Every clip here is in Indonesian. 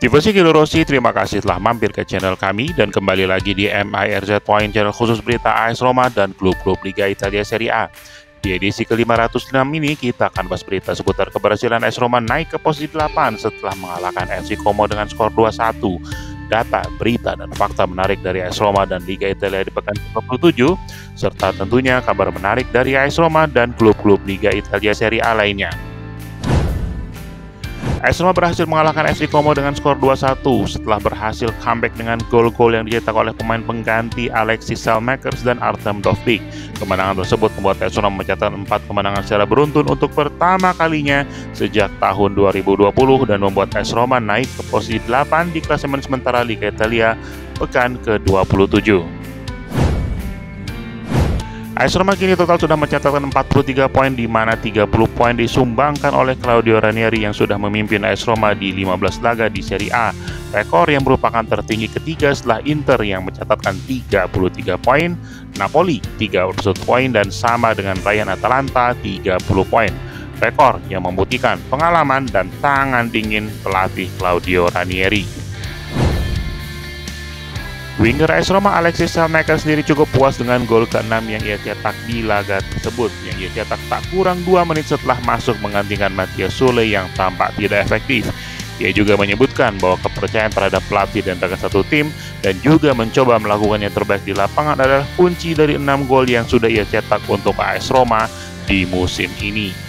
Tifosi Rossi, terima kasih telah mampir ke channel kami dan kembali lagi di MIRZ Point, channel khusus berita AS Roma dan klub-klub Liga Italia Serie A. Di edisi ke-506 ini kita akan bahas berita seputar keberhasilan AS Roma naik ke posisi 8 setelah mengalahkan FC Como dengan skor 2-1. Data, berita, dan fakta menarik dari AS Roma dan Liga Italia di pekan ke-27, serta tentunya kabar menarik dari AS Roma dan klub-klub Liga Italia Serie A lainnya. AS Roma berhasil mengalahkan FC Como dengan skor 2-1 setelah berhasil comeback dengan gol-gol yang dicetak oleh pemain pengganti Alexis Saelemaekers dan Artem Dovbyk. Kemenangan tersebut membuat AS Roma mencatatkan 4 kemenangan secara beruntun untuk pertama kalinya sejak tahun 2020 dan membuat AS Roma naik ke posisi 8 di klasemen sementara Liga Italia pekan ke-27. AS Roma kini total sudah mencatatkan 43 poin, di mana 30 poin disumbangkan oleh Claudio Ranieri yang sudah memimpin AS Roma di 15 laga di Serie A. Rekor yang merupakan tertinggi ketiga setelah Inter yang mencatatkan 33 poin, Napoli 31 poin, dan sama dengan Ryan Atalanta 30 poin. Rekor yang membuktikan pengalaman dan tangan dingin pelatih Claudio Ranieri. Winger AS Roma Alexis Saelemaekers sendiri cukup puas dengan gol ke-6 yang ia cetak di laga tersebut, yang ia cetak tak kurang 2 menit setelah masuk menggantikan Matthias Sule yang tampak tidak efektif. Ia juga menyebutkan bahwa kepercayaan terhadap pelatih dan rekan satu tim dan juga mencoba melakukan yang terbaik di lapangan adalah kunci dari 6 gol yang sudah ia cetak untuk AS Roma di musim ini.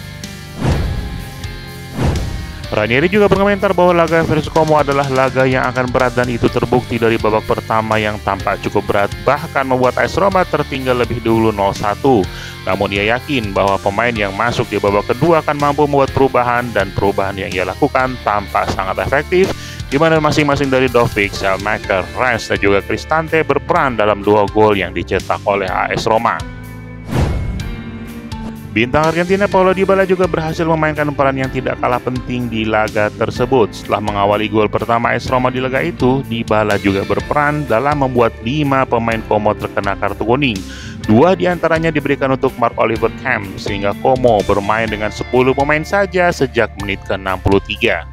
Ranieri juga berkomentar bahwa laga versus Como adalah laga yang akan berat dan itu terbukti dari babak pertama yang tampak cukup berat, bahkan membuat AS Roma tertinggal lebih dulu 0-1. Namun ia yakin bahwa pemain yang masuk di babak kedua akan mampu membuat perubahan, dan perubahan yang ia lakukan tampak sangat efektif, di mana masing-masing dari Dovbyk, Saelemaekers, Reims, dan juga Cristante berperan dalam 2 gol yang dicetak oleh AS Roma. Bintang Argentina Paulo Dybala juga berhasil memainkan peran yang tidak kalah penting di laga tersebut. Setelah mengawali gol pertama AS Roma di laga itu, Dybala juga berperan dalam membuat 5 pemain Como terkena kartu kuning. 2 diantaranya diberikan untuk Marc-Oliver Kahn, sehingga Como bermain dengan 10 pemain saja sejak menit ke-63.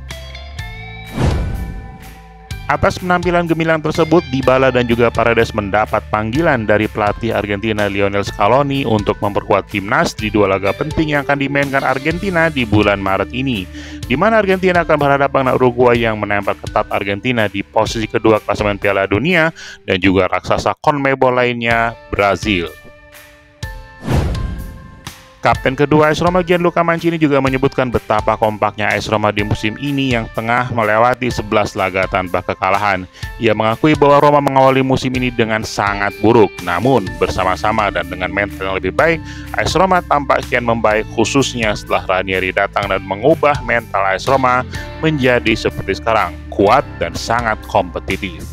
Atas penampilan gemilang tersebut, Dybala dan juga Paredes mendapat panggilan dari pelatih Argentina Lionel Scaloni untuk memperkuat timnas di 2 laga penting yang akan dimainkan Argentina di bulan Maret ini, di mana Argentina akan berhadapan dengan Uruguay yang menempel ketat Argentina di posisi kedua klasemen Piala Dunia, dan juga raksasa CONMEBOL lainnya, Brazil. Kapten kedua AS Roma Gianluca Mancini juga menyebutkan betapa kompaknya AS Roma di musim ini yang tengah melewati 11 laga tanpa kekalahan. Ia mengakui bahwa Roma mengawali musim ini dengan sangat buruk, namun bersama-sama dan dengan mental yang lebih baik, AS Roma tampak kian membaik, khususnya setelah Ranieri datang dan mengubah mental AS Roma menjadi seperti sekarang, kuat dan sangat kompetitif.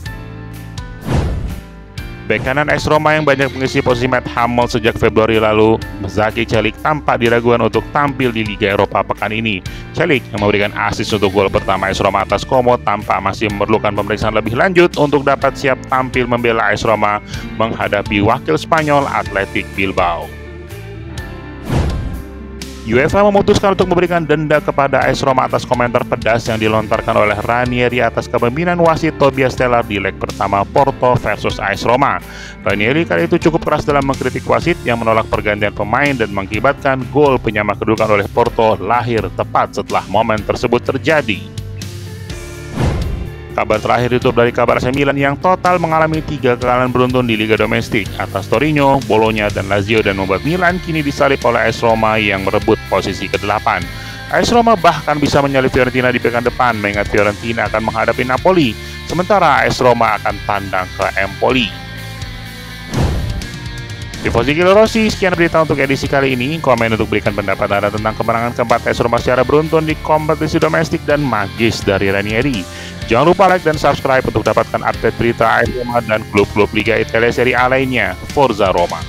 Bek kanan AS Roma yang banyak mengisi posisi Matt Hummels sejak Februari lalu, Zaki Celik tampak diragukan untuk tampil di Liga Eropa pekan ini. Celik yang memberikan assist untuk gol pertama AS Roma atas Como tampak masih memerlukan pemeriksaan lebih lanjut untuk dapat siap tampil membela AS Roma menghadapi wakil Spanyol Athletic Bilbao. UEFA memutuskan untuk memberikan denda kepada AS Roma atas komentar pedas yang dilontarkan oleh Ranieri atas kepemimpinan wasit Tobias Stellar di leg pertama Porto versus AS Roma. Ranieri kali itu cukup keras dalam mengkritik wasit yang menolak pergantian pemain dan mengakibatkan gol penyama kedudukan oleh Porto lahir tepat setelah momen tersebut terjadi. Kabar terakhir ditutup dari kabar AC Milan yang total mengalami 3 kekalahan beruntun di Liga Domestik atas Torino, Bologna, dan Lazio, dan membuat Milan kini disalip oleh AS Roma yang merebut posisi ke-8. AS Roma bahkan bisa menyalip Fiorentina di pekan depan, mengingat Fiorentina akan menghadapi Napoli, sementara AS Roma akan tandang ke Empoli. Tifosi Rossi, sekian berita untuk edisi kali ini. Komen untuk berikan pendapat Anda tentang kemenangan keempat AS Roma secara beruntun di kompetisi domestik dan magis dari Ranieri. Jangan lupa like dan subscribe untuk dapatkan update berita AS Roma dan klub-klub Liga Italia Serie A lainnya. Forza Roma!